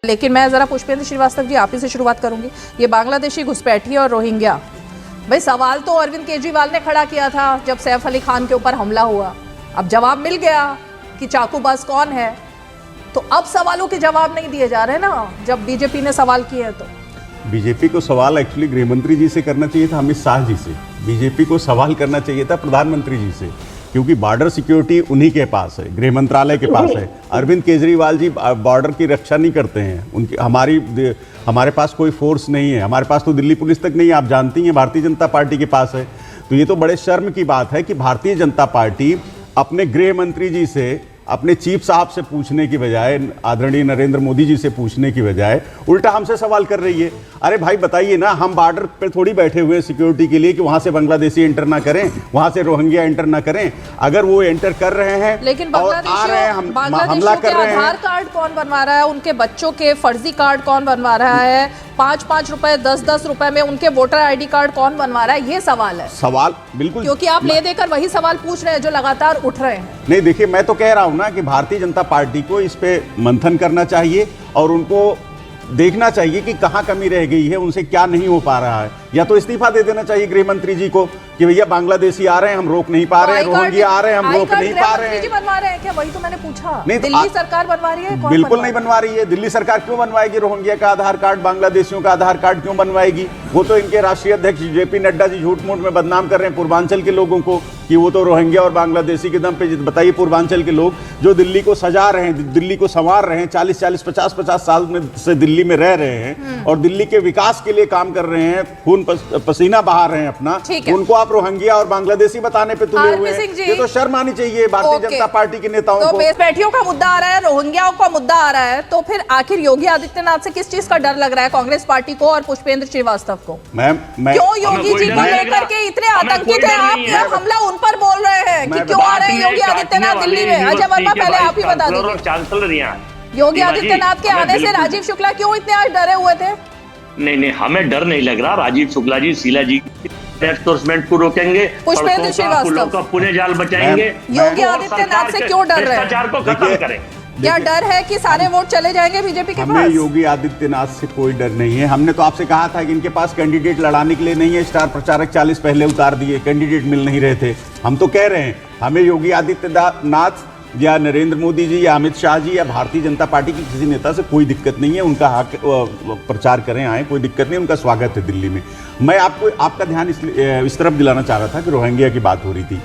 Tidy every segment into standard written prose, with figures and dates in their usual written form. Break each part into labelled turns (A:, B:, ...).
A: लेकिन मैं जरा पुष्पेंद्र श्रीवास्तव जी आप ही से शुरुआत करूंगी। ये बांग्लादेशी घुसपैठिए और रोहिंग्या, भाई सवाल तो अरविंद केजरीवाल ने खड़ा किया था जब सैफ अली खान के ऊपर हमला हुआ। अब जवाब मिल गया कि चाकूबाज कौन है, तो अब सवालों के जवाब नहीं दिए जा रहे ना जब बीजेपी ने सवाल किए हैं। तो
B: बीजेपी को सवाल एक्चुअली गृह मंत्री जी से करना चाहिए था, अमित शाह जी से। बीजेपी को सवाल करना चाहिए था प्रधानमंत्री जी से, क्योंकि बॉर्डर सिक्योरिटी उन्हीं के पास है, गृह मंत्रालय के पास है। अरविंद केजरीवाल जी बॉर्डर की रक्षा नहीं करते हैं, उनकी हमारे पास कोई फोर्स नहीं है, हमारे पास तो दिल्ली पुलिस तक नहीं है, आप जानती हैं, भारतीय जनता पार्टी के पास है। तो ये तो बड़े शर्म की बात है कि भारतीय जनता पार्टी अपने गृह मंत्री जी से, अपने चीफ साहब से पूछने की बजाय, आदरणीय नरेंद्र मोदी जी से पूछने की बजाय उल्टा हमसे सवाल कर रही है। अरे भाई बताइए ना, हम बॉर्डर पे थोड़ी बैठे हुए हैं सिक्योरिटी के लिए कि वहां से बांग्लादेशी एंटर ना करें, वहां से रोहिंग्या एंटर ना करें। अगर वो एंटर कर रहे हैं
A: लेकिन
B: और आ रहे हैं, हमला कर रहे हैं।
A: आधार कार्ड कौन बनवा रहा है, उनके बच्चों के फर्जी कार्ड कौन बनवा रहा है, 5-5 रुपए 10-10 रुपए में उनके वोटर आईडी कार्ड कौन बनवा रहा है, ये सवाल है।
B: सवाल बिल्कुल,
A: क्योंकि आप ले देकर वही सवाल पूछ रहे हैं जो लगातार उठ रहे हैं।
B: नहीं देखिए, मैं तो कह रहा हूं ना कि भारतीय जनता पार्टी को इस पे मंथन करना चाहिए और उनको देखना चाहिए कि कहां कमी रह गई है, उनसे क्या नहीं हो पा रहा है। या तो इस्तीफा दे देना चाहिए गृह मंत्री जी को कि भैया बांग्लादेशी आ रहे हैं, हम रोक नहीं पा रहे हैं, रोहिंग्या आ रहे हैं, हम रोक नहीं पा रहे हैं।
A: बनवा रहे हैं क्या? वही तो मैंने पूछा।
B: नहीं,
A: दिल्ली सरकार बनवा रही है?
B: बिल्कुल नहीं बनवा रही है। दिल्ली सरकार क्यों बनवाएगी रोहिंग्या का आधार कार्ड, बांग्लादेशियों का आधार कार्ड क्यों बनवाएगी? वो तो इनके राष्ट्रीय अध्यक्ष जेपी नड्डा जी झूठ मूठ में बदनाम कर रहे हैं पूर्वांचल के लोगों को कि वो तो रोहिंग्या और बांग्लादेशी के दम पे। बताइए, पूर्वांचल के लोग जो दिल्ली को सजा रहे हैं, दिल्ली को संवार रहे हैं, 40-40, 50-50 साल में से दिल्ली में रह रहे हैं और दिल्ली के विकास के लिए काम कर रहे हैं, खून पसीना बहा रहे हैं अपना, उनको आप रोहिंग्या और बांग्लादेशी बताने पे तुले हुए हैं। ये तो शर्म आनी चाहिए भारतीय जनता पार्टी के नेताओं को।
A: घुसपैठियों का मुद्दा आ रहा है, रोहिंग्याओं का मुद्दा आ रहा है, तो फिर आखिर योगी आदित्यनाथ से किस चीज का डर लग रहा है कांग्रेस पार्टी को और पुष्पेंद्र श्रीवास्तव को? क्यों योगी जी को लेकर के इतने आतंकित है आप? हमला उन पर बोल रहे हैं कि क्यों आ रहे हैं योगी आदित्यनाथ दिल्ली में? अजय वर्मा, पहले आप ही बता दीजिए, योगी आदित्यनाथ के आने से राजीव शुक्ला क्यों इतने आज डरे हुए थे?
C: नहीं, हमें डर नहीं लग रहा। राजीव शुक्ला जी, शीला जी एनफोर्समेंट को रोकेंगे,
A: पुष्पेंद्र श्रीवास्तव
C: का पुणे जाल बचाएंगे।
A: योगी आदित्यनाथ से क्यों डर रहे हैं?
C: भ्रष्टाचार को खत्म करें।
A: क्या डर है कि सारे वोट चले जाएंगे बीजेपी के पास?
B: हमें योगी आदित्यनाथ से कोई डर नहीं है। हमने तो आपसे कहा था कि इनके पास कैंडिडेट लड़ाने के लिए नहीं है, स्टार प्रचारक 40 पहले उतार दिए, कैंडिडेट मिल नहीं रहे थे। हम तो कह रहे हैं हमें योगी आदित्यनाथ या नरेंद्र मोदी जी या अमित शाह जी या भारतीय जनता पार्टी की किसी नेता से कोई दिक्कत नहीं है, उनका हक प्रचार करें, आए, कोई दिक्कत नहीं, उनका स्वागत है दिल्ली में। मैं आपका ध्यान इस तरफ दिलाना चाह रहा था कि रोहिंग्या की बात हो रही थी।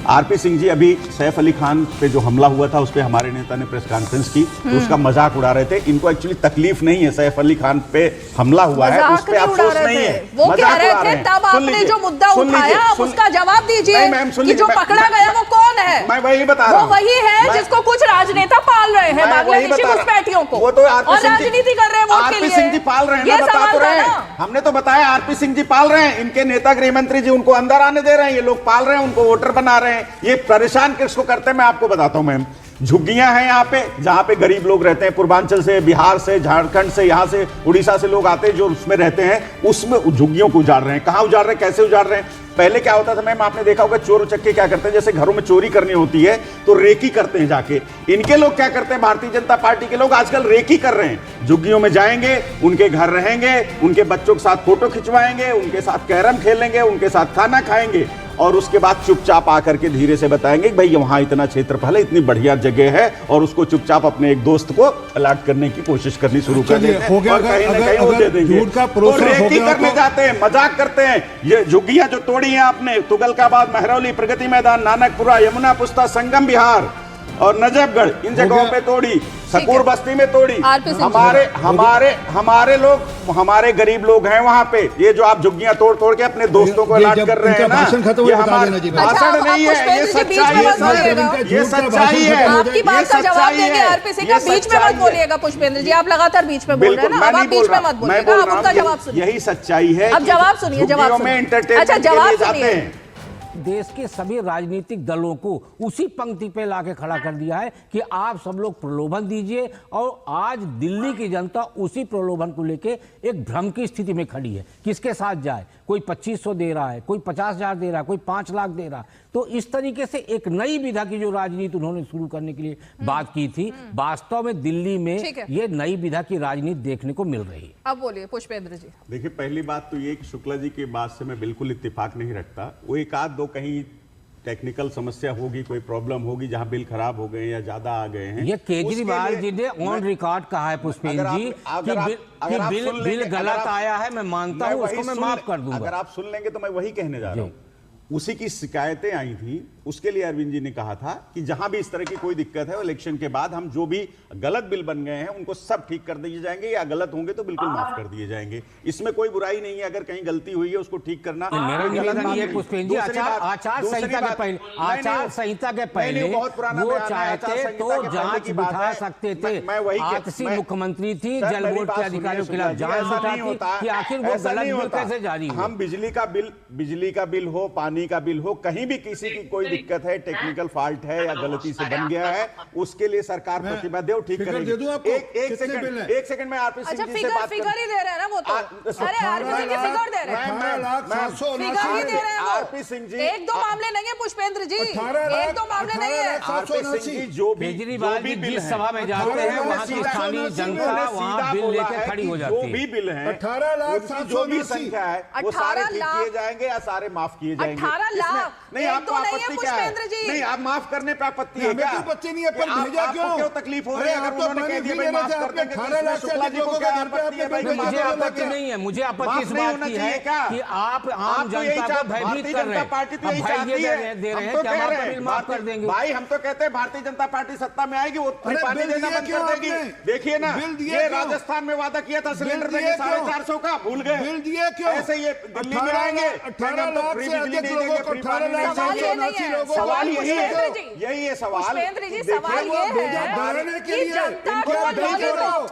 B: आरपी सिंह जी अभी सैफ अली खान पे जो हमला हुआ था उस पे हमारे नेता ने प्रेस कॉन्फ्रेंस की, तो उसका मजाक उड़ा रहे थे। इनको एक्चुअली तकलीफ नहीं है, सैफ अली खान पे हमला हुआ है उस पे अफसोस नहीं है,
A: वो कह रहे थे। तब आपने जो मुद्दा उठाया आप उसका जवाब दीजिए कि जो पकड़ा गया वो कौन है?
B: मैं वही बता रहा हूं,
A: वो वही है जिसको कुछ राजनेता पाल रहे हैं, बांग्लादेशी घुसपैठियों को,
B: वो तो
A: और राजनीति कर रहे हैं वोट के लिए।
B: आरपी सिंह जी पाल रहे हैं,
A: ये सवाल था ना।
B: हमने तो बताया आरपी सिंह जी पाल रहे हैं, इनके नेता गृह मंत्री जी उनको अंदर आने दे रहे हैं, ये लोग पाल रहे हैं, उनको वोटर बना रहे हैं। ये परेशान किसको करते हैं मैं आपको बताता हूं मैम। झुग्गियां हैं यहाँ पे, जहां पे गरीब लोग रहते हैं, पूर्वांचल से, बिहार से, झारखंड से, यहाँ से उड़ीसा से लोग आते हैं जो उसमें रहते हैं, उसमें झुग्गियों को उजाड़ रहे हैं। कहाँ उजाड़ रहे हैं, कैसे उजाड़ रहे हैं? पहले क्या होता था मैम, आपने देखा होगा, चोर उचक्के क्या करते हैं, जैसे घरों में चोरी करनी होती है तो रेकी करते हैं जाके। इनके लोग क्या करते हैं, भारतीय जनता पार्टी के लोग आजकल रेकी कर रहे हैं। झुग्गियों में जाएंगे, उनके घर रहेंगे, उनके बच्चों के साथ फोटो खिंचवाएंगे, उनके साथ कैरम खेलेंगे, उनके साथ खाना खाएंगे और उसके बाद चुपचाप आकर के धीरे से बताएंगे कि भाई वहां इतना क्षेत्रफल है, इतनी बढ़िया जगह है, और उसको चुपचाप अपने एक दोस्त को अलॉट करने की कोशिश करनी शुरू कर देते हैं। और कहीं ना कहीं वो दे देंगे, तो रेकी करने जाते हैं, मजाक करते हैं। ये झुग्गियां जो तोड़ी हैं आपने, तुगलकाबाद, महरौली, प्रगति मैदान, नानकपुरा, यमुना पुस्ता, संगम विहार और नजफगढ़, इन जगहों पे तोड़ी, सकूर बस्ती में तोड़ी। हमारे लोग, हमारे गरीब लोग हैं वहां पे। ये जो आप झुग्गियां तोड़ तोड़ के अपने दोस्तों को अलॉट कर रहे हैं ना, ये हमारा भाषण नहीं है, ये सच्चाई है, ये सच्चाई है।
A: आपकी बात का जवाब देंगे आरपी सिंह, बीच में मत बोलिएगा पुष्पेंद्र जी, आप लगातार बीच में बोल रहे हैं ना, अब आप बीच में मत बोलिएगा, आप उनका जवाब सुनिए।
B: यही सच्चाई है।
A: अब जवाब सुनिए, जवाब
B: में एंटरटेनमेंट
A: अच्छा जवाब सुनिए।
D: देश के सभी राजनीतिक दलों को उसी पंक्ति पे लाके खड़ा कर दिया है कि आप सब लोग प्रलोभन दीजिए, और आज दिल्ली की जनता उसी प्रलोभन को लेके एक भ्रम की स्थिति में खड़ी है। किसके साथ जाए? कोई 2500 दे रहा है, कोई 50,000 दे रहा है, कोई 5 लाख दे रहा है। तो इस तरीके से एक नई विधा की जो राजनीति उन्होंने शुरू करने के लिए बात की थी, वास्तव में दिल्ली में ये नई विधा की राजनीति देखने को मिल रही है।
A: अब बोलिए पुष्पेंद्र जी।
B: देखिए, पहली बात तो ये कि शुक्ला जी की बात से मैं बिल्कुल इत्तेफाक नहीं रखता। वो एक आध दो कहीं टेक्निकल समस्या होगी, कोई प्रॉब्लम होगी जहां बिल खराब हो गए या ज्यादा आ गए हैं।
D: ये केजरीवाल जी ने ऑन रिकॉर्ड कहा है पुष्पेंद्र जी कि बिल गलत आया है, मैं मानता हूं, उसको मैं माफ कर दूंगा।
B: अगर आप सुन लेंगे तो मैं वही कहने जा रहा हूं। उसी की शिकायतें आई थी, उसके लिए अरविंद जी ने कहा था कि जहां भी इस तरह की कोई दिक्कत है, इलेक्शन के बाद हम जो भी गलत बिल बन गए हैं उनको सब ठीक कर दिए जाएंगे, या गलत होंगे तो बिल्कुल माफ कर दिए जाएंगे। इसमें कोई बुराई नहीं है, अगर कहीं गलती हुई है उसको ठीक करना।
D: मेरा निवेदन ये पुष्पेंद्र जी, आचार संहिता के पहले वो चाहते तो जांच बिठा सकते थे। आतिशी मुख्यमंत्री थी, जल बोर्ड के अधिकारियों के खिलाफ जांच बिठाती कि आखिर वो गलत बिल कैसे जारी हुआ।
B: हम बिजली का बिल हो, पानी का बिल हो, कहीं भी किसी की कोई दिक्कत है, टेक्निकल फॉल्ट है या गलती से बन गया है, उसके लिए सरकार प्रतिबद्ध है, ठीक करेगी। एक सेकंड में आरपी सिंह जी से बात
A: फिगर ही दे रहे हैं ना वो तो। अरे आरपी सिंह जी फिगर दे रहे हैं, फिगर ही दे रहे हैं।
B: आरपी सिंह जी
A: एक दो मामले नहीं है पुष्पेंद्र जी, एक दो मामले नहीं है।
B: आरपी सिंह जी जो
D: केजरीवाल जी जिस सभा में जाते हैं वहां की स्थानीय जनता वहां बिल लेके खड़ी हो जाती है।
B: जो भी बिल है, 18,00,000 जो भी संख्या है, वो सारे ठीक किए जाएंगे या सारे माफ किए जाएंगे।
A: 18 लाख
B: नहीं, आपको आपत्ति क्या है? नहीं, आप माफ करने पे आपत्ति है क्या?
E: बच्चे नहीं है, पर भेजा
B: क्यों तकलीफ हो रही है? अगर उन्होंने कह दिया भाई माफ कर देंगे, 18,00,000 शुक्ला जी को क्या आपत्ति है? भाई
D: मुझे आपत्ति नहीं है, मुझे आपत्ति इस बात की है कि आप आम जनता को भयभीत कर रहे हैं।
B: पार्टी तो यही चाहती है,
D: दे रहे हैं कि हम आपका बिल माफ कर देंगे।
B: भाई हम तो कहते हैं भारतीय जनता पार्टी सत्ता में आएगी, वो पानी देना बंद कर देगी। देखिए ना, ये राजस्थान में वादा किया था सिलेंडर देंगे 450 का, भूल गए।
E: बिल दिए क्यों?
B: ऐसे ये दिल्ली में आएंगे,
E: 18 लाख से अधिक लोगों को 18 लाख
B: सवाल यही है सवाल।
A: पुष्पेंद्र जी सवाल ये है कि जनता को लॉलीपॉप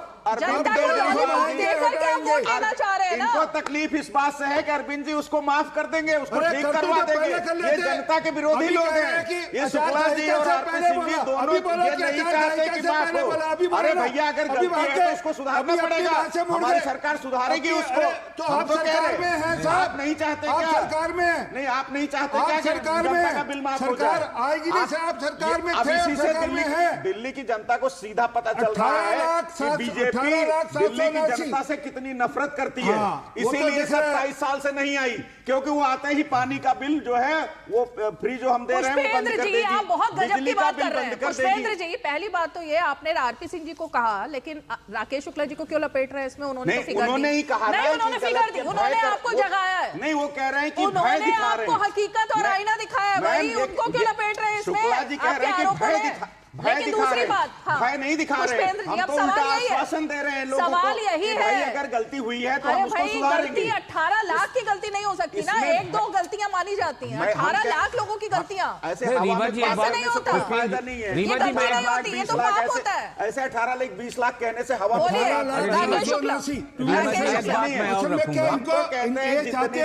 A: देकर के आप वोट लेना चाह रहे हैं ना।
B: इनको तकलीफ इस बात से है कि अरविंद जी उसको माफ कर देंगे, उसको ठीक करवा देंगे। ये जनता के विरोधी लोग हैं। ये शुक्ला जी और आरपी सिंह जी दोनों ये नहीं चाहते कि माफ हो। अरे भैया, अगर गलती है तो उसको सुधारना पड़ेगा, हमारी सरकार सुधारेगी उसको।
E: तो आप सरकार में हैं साहब,
B: आप नहीं चाहते क्या?
E: सरकार में
B: नहीं, आप नहीं चाहते क्या
E: सरकार में
B: का बिल माफ हो जाए?
E: सरकार आएगी नहीं साहब, सरकार में थे,
B: इसी से
E: सरकार में है।
B: दिल्ली की जनता को सीधा पता चल रहा है कि बीजेपी दिल्ली की जनता से कितनी नफरत करती है। इसीलिए 27 साल से नहीं आई, क्योंकि वो आते ही पानी का बिल जो है वो फ्री जो हम दे रहे हैं वो बंद कर देगी।
A: आप बहुत गजब की बात कर रहे हैं पुष्पेंद्र जी। पहली बात तो ये, आपने आरपी सिंह जी को कहा, लेकिन राकेश शुक्ला जी को क्यों लपेट रहे हैं इसमें? उन्होंने तो फिगर
B: उन्होंने ही कहा,
A: उन्होंने फिगर दी, उन्होंने आपको जगाया है।
B: नहीं, वो कह रहे हैं कि
A: उन्होंने आपको हकीकत और आईना दिखाया है, वही उनको क्यों लपेट रहे हैं इसमें?
B: शुक्ला जी कह रहे हैं कि भय दिखा रहे हैं, भय नहीं दिखा रहे हैं। हम तो उल्टा आश्वासन दे रहे हैं लोगों को।
A: सवाल यही है,
B: अगर गलती हुई है तो हम उसको सुधारेंगे।
A: 18 लाख की गलती नहीं हो सकती ना, एक दो गलतियां मानी जाती हैं। 18 लाख लोगों की गलतियां
B: ऐसे
A: नहीं होता,
B: फायदा नहीं है।
A: ये गलती नहीं होती, ये तो पाप होता है।
B: ऐसे 18 लाख 20 लाख कहने से हवा
E: राकेश शुक्ला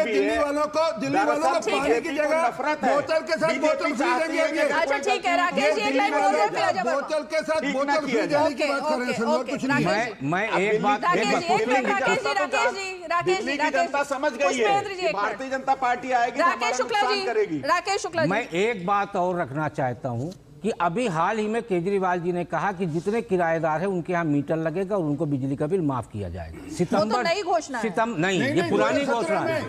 E: दिल्ली वालों को पानी की जगह बोतल के साथ बोतल फ्री देंगे।
A: अच्छा ठीक है राकेश जी, एक लाइन बोल रहे हैं,
E: बोतल के साथ बोतल फ्री देने की बात कर रहे हैं, और कुछ नहीं है।
D: मैं एक बात
B: दिल्ली की जनता समझ गई है, भारतीय जनता पार्टी आएगी तो हमारा नुकसान करेगी।
A: राकेश शुक्ला जी,
D: मैं एक बात और रखना चाहता हूं कि अभी हाल ही में केजरीवाल जी ने कहा कि जितने किराएदार हैं उनके यहाँ मीटर लगेगा और उनको बिजली का बिल माफ किया जाएगा।
A: सितंबर, नई घोषणा
D: नहीं, ये पुरानी घोषणा है।